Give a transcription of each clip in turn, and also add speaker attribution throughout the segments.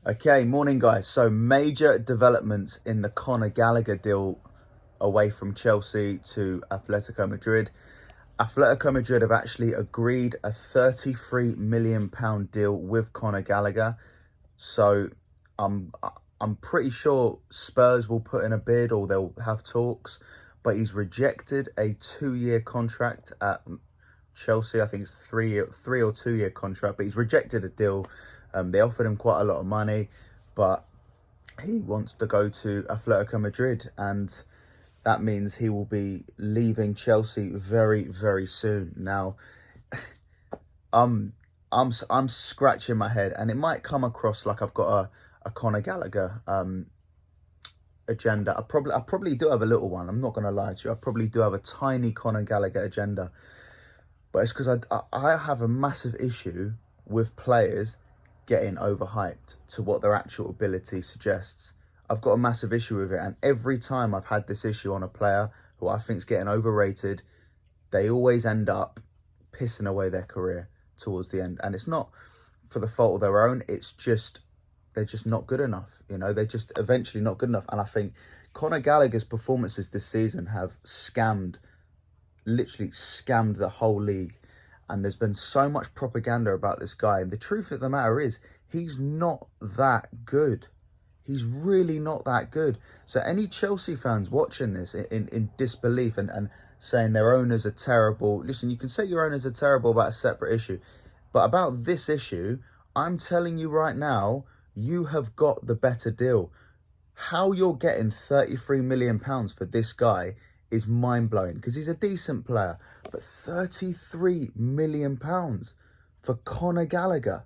Speaker 1: Okay, morning guys. So major developments in the Conor Gallagher deal away from Chelsea to Atletico Madrid. Atletico Madrid have actually agreed a £33 million deal with Conor Gallagher. So I'm I'm pretty sure Spurs will put in a bid or they'll have talks, but he's rejected a 2-year contract at Chelsea. I think it's three or 2-year contract, but he's rejected a deal. They offered him quite a lot of money, but he wants to go to Atletico Madrid, and that means he will be leaving Chelsea very, very soon. Now, um, I'm scratching my head, and it might come across like I've got a Conor Gallagher agenda. I probably do have a little one. I'm not gonna lie to you. I probably do have a tiny Conor Gallagher agenda, but it's because I have a massive issue with players getting overhyped to what their actual ability suggests. I've got a massive issue with it, and every time I've had this issue on a player who I think's getting overrated, they always end up pissing away their career towards the end. And it's not for the fault of their own, it's just they're just not good enough. They're just eventually not good enough. And I think Conor Gallagher's performances this season have literally scammed the whole league. And there's been so much propaganda about this guy. And the truth of the matter is, he's not that good. He's really not that good. So any Chelsea fans watching this in disbelief and saying their owners are terrible, listen, you can say your owners are terrible about a separate issue. But about this issue, I'm telling you right now, you have got the better deal. How you're getting £33 million for this guy is mind-blowing, because he's a decent player. But £33 million for Conor Gallagher.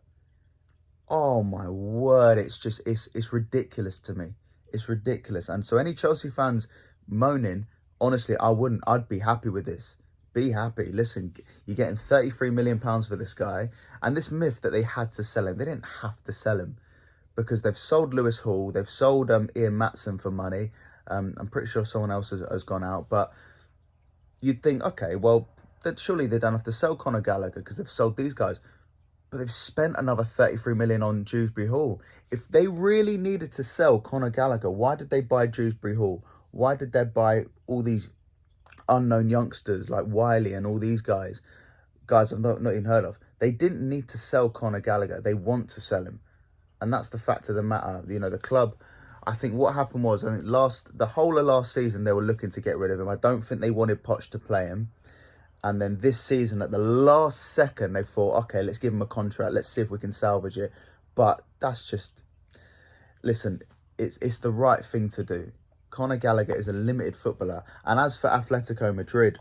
Speaker 1: Oh my word, it's ridiculous to me. It's ridiculous. And so any Chelsea fans moaning, honestly, I'd be happy with this. Be happy. Listen, you're getting £33 million for this guy. And this myth that they had to sell him, they didn't have to sell him, because they've sold Lewis Hall, they've sold Ian Matson for money. I'm pretty sure someone else has gone out, but you'd think, okay, well, surely they don't have to sell Conor Gallagher because they've sold these guys. But they've spent another £33 million on Dewsbury Hall. If they really needed to sell Conor Gallagher, why did they buy Dewsbury Hall? Why did they buy all these unknown youngsters like Wiley and all these guys I've not even heard of? They didn't need to sell Conor Gallagher. They want to sell him. And that's the fact of the matter. The club, I think what happened was, I think the whole of last season, they were looking to get rid of him. I don't think they wanted Poch to play him. And then this season, at the last second, they thought, okay, let's give him a contract. Let's see if we can salvage it. But that's just, listen, it's the right thing to do. Conor Gallagher is a limited footballer. And as for Atletico Madrid,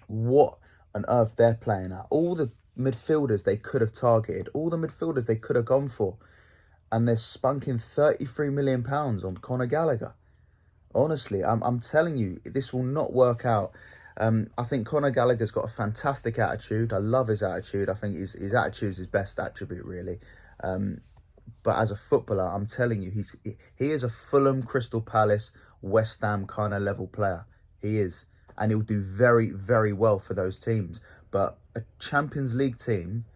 Speaker 1: what on earth they're playing at. All the midfielders they could have targeted. All the midfielders they could have gone for. And they're spunking £33 million on Conor Gallagher. Honestly, I'm telling you, this will not work out. I think Conor Gallagher's got a fantastic attitude. I love his attitude. I think his attitude is his best attribute, really. But as a footballer, I'm telling you, he is a Fulham, Crystal Palace, West Ham kind of level player. He is. And he'll do very, very well for those teams. But a Champions League team,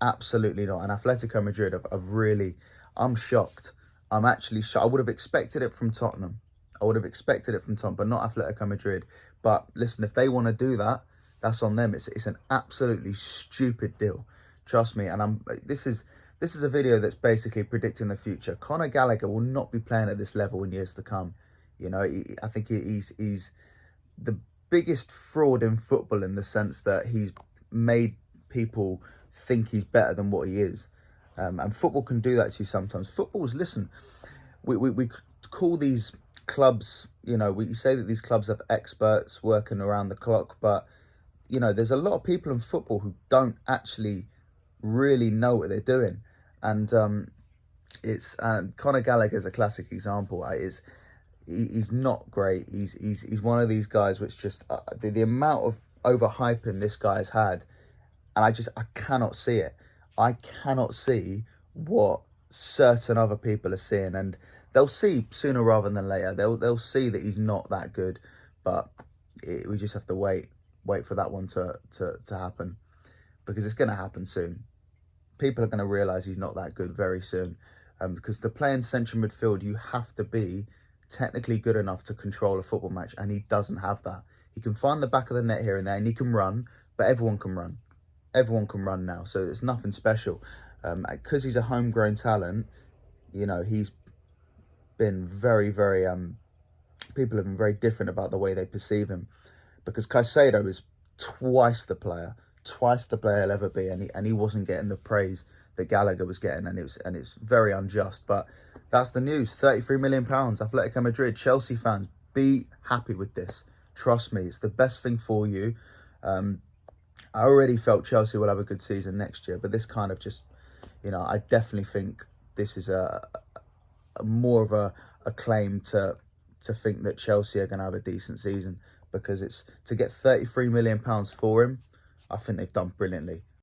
Speaker 1: absolutely not. And Atletico Madrid I'm shocked. I'm actually shocked. I would have expected it from Tottenham. But not Atletico Madrid. But listen, if they want to do that, that's on them. It's an absolutely stupid deal. Trust me. And this is a video that's basically predicting the future. Conor Gallagher will not be playing at this level in years to come. I think he's the biggest fraud in football, in the sense that he's made people think he's better than what he is. And football can do that to you sometimes. Listen, we call these clubs, we say that these clubs have experts working around the clock, but, there's a lot of people in football who don't actually really know what they're doing. And Conor Gallagher is a classic example. He's not great. He's one of these guys which just, the amount of overhyping this guy's had, and I cannot see it. I cannot see what certain other people are seeing, and they'll see sooner rather than later. They'll see that he's not that good, but we just have to wait for that one to happen, because it's going to happen soon. People are going to realise he's not that good very soon. because to play in central midfield, you have to be technically good enough to control a football match, and he doesn't have that. He can find the back of the net here and there, and he can run, but everyone can run. Everyone can run now, so it's nothing special. Because he's a homegrown talent, you know, he's been very, very... people have been very different about the way they perceive him, because Caicedo is twice the player he'll ever be, and he wasn't getting the praise that Gallagher was getting, and it's very unjust. But that's the news. £33 million, Atletico Madrid. Chelsea fans, be happy with this. Trust me, it's the best thing for you. I already felt Chelsea will have a good season next year, but this kind of just, you know, I definitely think this is a more of a claim to think that Chelsea are going to have a decent season, because it's to get £33 million for him. I think they've done brilliantly.